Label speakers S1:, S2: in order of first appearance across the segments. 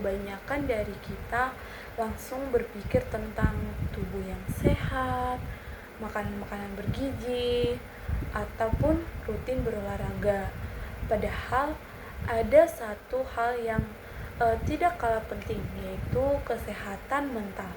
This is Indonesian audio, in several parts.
S1: kebanyakan dari kita langsung berpikir tentang tubuh yang sehat, makan makanan bergizi, ataupun rutin berolahraga. Padahal ada satu hal yang tidak kalah penting, yaitu kesehatan mental.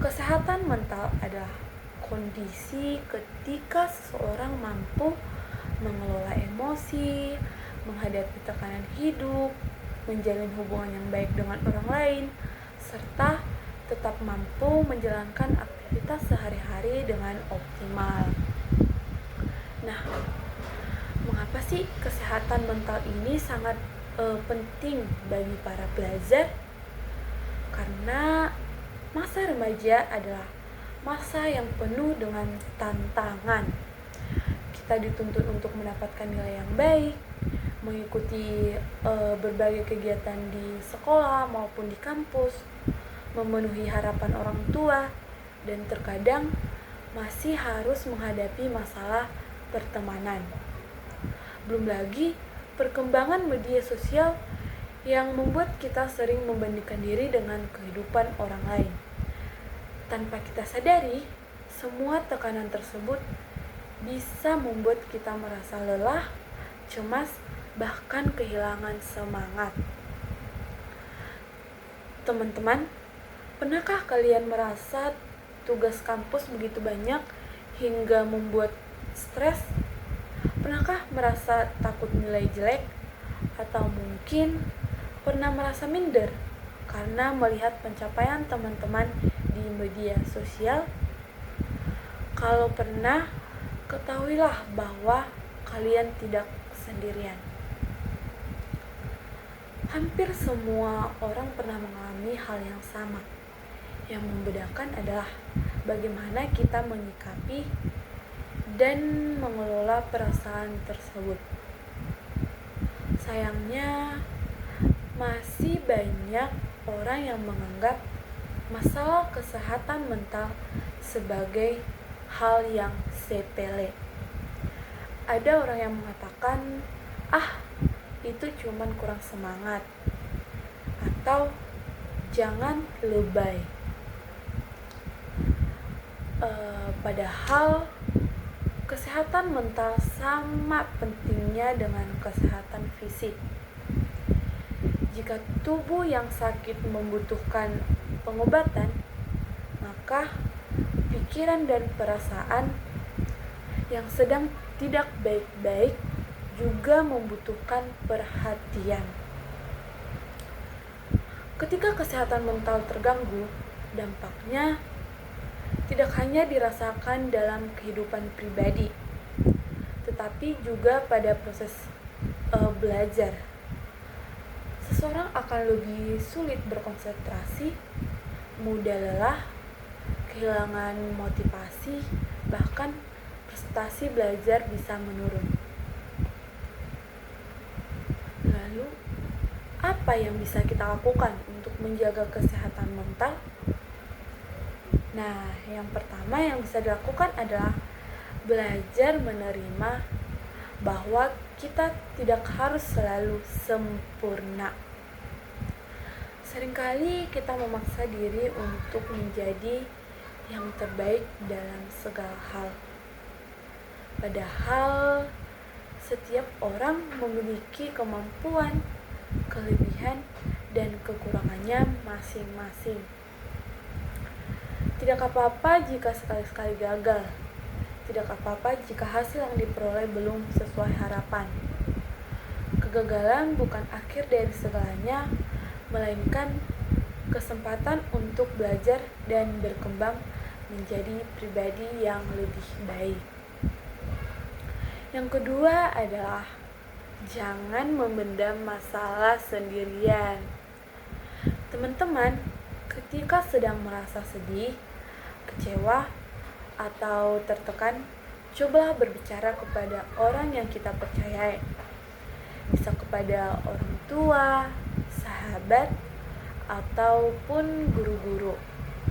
S1: Kesehatan mental adalah kondisi ketika seseorang mampu mengelola emosi, menghadapi tekanan hidup, menjalin hubungan yang baik dengan orang lain, serta tetap mampu menjalankan aktivitas sehari-hari dengan optimal. Nah, mengapa sih kesehatan mental ini sangat penting bagi para pelajar? Karena masa remaja adalah masa yang penuh dengan tantangan. Kita dituntut untuk mendapatkan nilai yang baik, mengikuti berbagai kegiatan di sekolah maupun di kampus, memenuhi harapan orang tua, dan terkadang masih harus menghadapi masalah pertemanan. Belum lagi perkembangan media sosial yang membuat kita sering membandingkan diri dengan kehidupan orang lain. Tanpa kita sadari, semua tekanan tersebut bisa membuat kita merasa lelah, cemas, bahkan kehilangan semangat. Teman-teman, pernahkah kalian merasa tugas kampus begitu banyak hingga membuat stres? Pernahkah merasa takut nilai jelek? Atau mungkin pernah merasa minder karena melihat pencapaian teman-teman di media sosial? Kalau pernah, ketahuilah bahwa kalian tidak sendirian. Hampir semua orang pernah mengalami hal yang sama. Yang membedakan adalah bagaimana kita menyikapi dan mengelola perasaan tersebut. Sayangnya, masih banyak orang yang menganggap masalah kesehatan mental sebagai hal yang sepele. Ada orang yang mengatakan, itu cuman kurang semangat, atau jangan lebay. Padahal kesehatan mental sama pentingnya dengan kesehatan fisik. Jika tubuh yang sakit membutuhkan pengobatan, maka pikiran dan perasaan yang sedang tidak baik-baik juga membutuhkan perhatian. Ketika kesehatan mental terganggu, dampaknya tidak hanya dirasakan dalam kehidupan pribadi, tetapi juga pada proses belajar. Seseorang akan lebih sulit berkonsentrasi, mudah lelah, kehilangan motivasi, bahkan prestasi belajar bisa menurun. Lalu, apa yang bisa kita lakukan untuk menjaga kesehatan mental? Nah, yang pertama yang bisa dilakukan adalah belajar menerima bahwa kita tidak harus selalu sempurna. Seringkali kita memaksa diri untuk menjadi yang terbaik dalam segala hal. Padahal setiap orang memiliki kemampuan, kelebihan, dan kekurangannya masing-masing. Tidak apa-apa jika sekali-sekali gagal. Tidak apa-apa jika hasil yang diperoleh belum sesuai harapan. Kegagalan bukan akhir dari segalanya, melainkan kesempatan untuk belajar dan berkembang menjadi pribadi yang lebih baik. Yang kedua adalah jangan memendam masalah sendirian. Teman-teman, ketika sedang merasa sedih, kecewa, atau tertekan, cobalah berbicara kepada orang yang kita percayai. Bisa kepada orang tua, sahabat, ataupun guru-guru.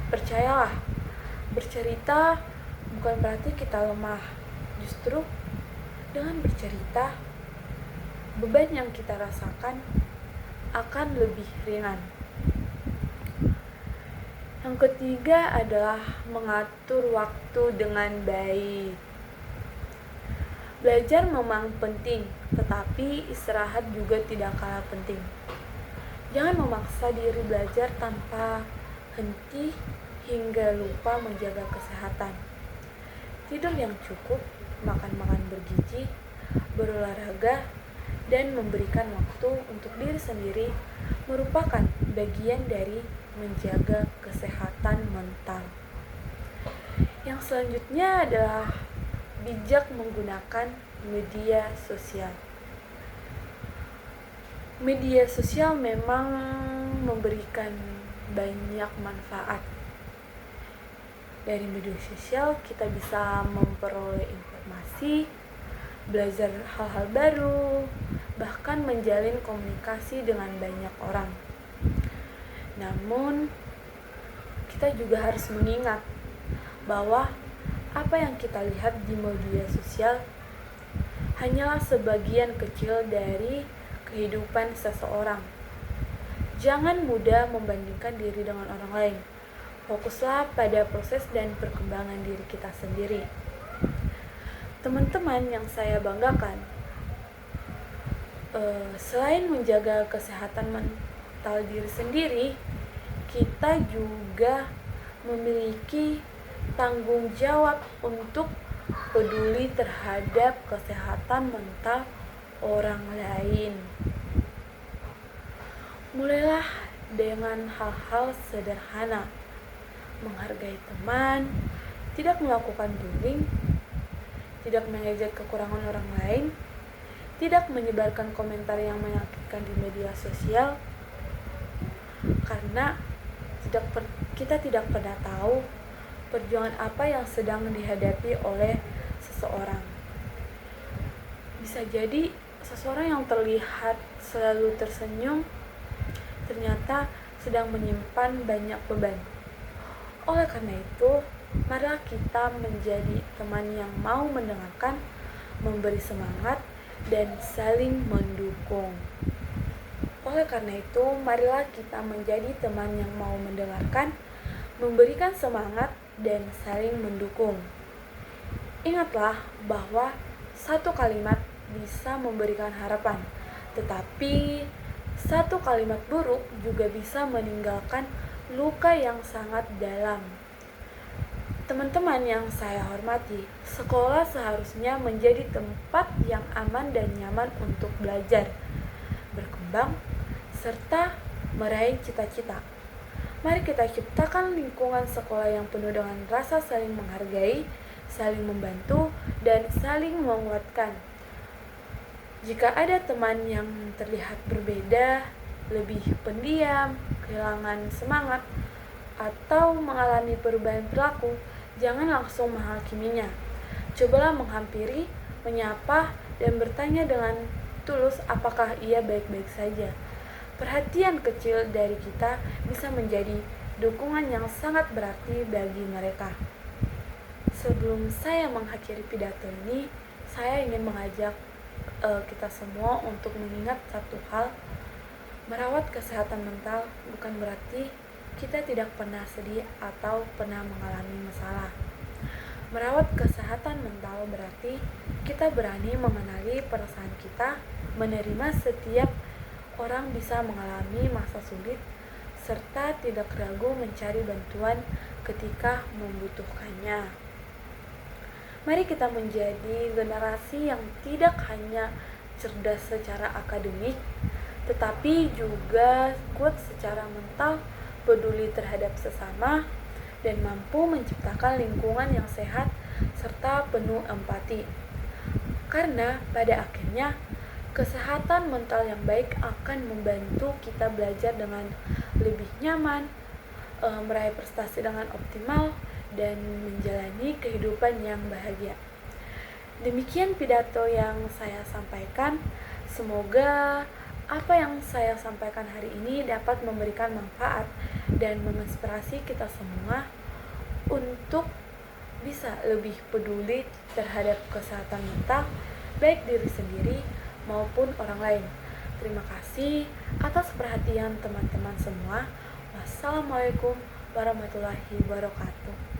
S1: Percayalah, bercerita bukan berarti kita lemah. Justru dengan bercerita, beban yang kita rasakan akan lebih ringan. Yang ketiga adalah mengatur waktu dengan baik. Belajar memang penting, tetapi istirahat juga tidak kalah penting. Jangan memaksa diri belajar tanpa henti hingga lupa menjaga kesehatan. Tidur yang cukup, makan bergizi, berolahraga, dan memberikan waktu untuk diri sendiri merupakan bagian dari menjaga kesehatan mental. Yang selanjutnya adalah bijak menggunakan media sosial. Media sosial memang memberikan banyak manfaat. Dari media sosial kita bisa memperoleh informasi, belajar hal-hal baru, bahkan menjalin komunikasi dengan banyak orang. Namun, kita juga harus mengingat bahwa apa yang kita lihat di media sosial hanyalah sebagian kecil dari kehidupan seseorang. Jangan mudah membandingkan diri dengan orang lain. Fokuslah pada proses dan perkembangan diri kita sendiri. Teman-teman yang saya banggakan, selain menjaga kesehatan mental diri sendiri, kita juga memiliki tanggung jawab untuk peduli terhadap kesehatan mental orang lain. Mulailah dengan hal-hal sederhana. Menghargai teman, tidak melakukan bullying, tidak mengejek kekurangan orang lain, tidak menyebarkan komentar yang menyakitkan di media sosial, karena kita tidak pernah tahu perjuangan apa yang sedang dihadapi oleh seseorang. Bisa jadi seseorang yang terlihat selalu tersenyum ternyata sedang menyimpan banyak beban. Oleh karena itu, marilah kita menjadi teman yang mau mendengarkan, memberi semangat, dan saling mendukung. Oleh karena itu, marilah kita menjadi teman yang mau mendengarkan, memberikan semangat, dan saling mendukung. Ingatlah bahwa satu kalimat bisa memberikan harapan, tetapi satu kalimat buruk juga bisa meninggalkan luka yang sangat dalam. Teman-teman yang saya hormati, sekolah seharusnya menjadi tempat yang aman dan nyaman untuk belajar, berkembang, serta meraih cita-cita. Mari kita ciptakan lingkungan sekolah yang penuh dengan rasa saling menghargai, saling membantu, dan saling menguatkan. Jika ada teman yang terlihat berbeda, lebih pendiam, kehilangan semangat, atau mengalami perubahan perilaku, jangan langsung menghakiminya. Cobalah menghampiri, menyapa, dan bertanya dengan tulus apakah ia baik-baik saja. Perhatian kecil dari kita bisa menjadi dukungan yang sangat berarti bagi mereka. Sebelum saya mengakhiri pidato ini, saya ingin mengajak kita semua untuk mengingat satu hal. Merawat kesehatan mental bukan berarti kita tidak pernah sedih atau pernah mengalami masalah. Merawat kesehatan mental berarti kita berani mengenali perasaan kita, menerima setiap orang bisa mengalami masa sulit, serta tidak ragu mencari bantuan ketika membutuhkannya. Mari kita menjadi generasi yang tidak hanya cerdas secara akademik, tetapi juga kuat secara mental, peduli terhadap sesama, dan mampu menciptakan lingkungan yang sehat serta penuh empati. Karena pada akhirnya, kesehatan mental yang baik akan membantu kita belajar dengan lebih nyaman, meraih prestasi dengan optimal, dan menjalani kehidupan yang bahagia. Demikian pidato yang saya sampaikan. Semoga apa yang saya sampaikan hari ini dapat memberikan manfaat dan menginspirasi kita semua untuk bisa lebih peduli terhadap kesehatan mental, baik diri sendiri maupun orang lain. Terima kasih atas perhatian teman-teman semua. Wassalamualaikum warahmatullahi wabarakatuh.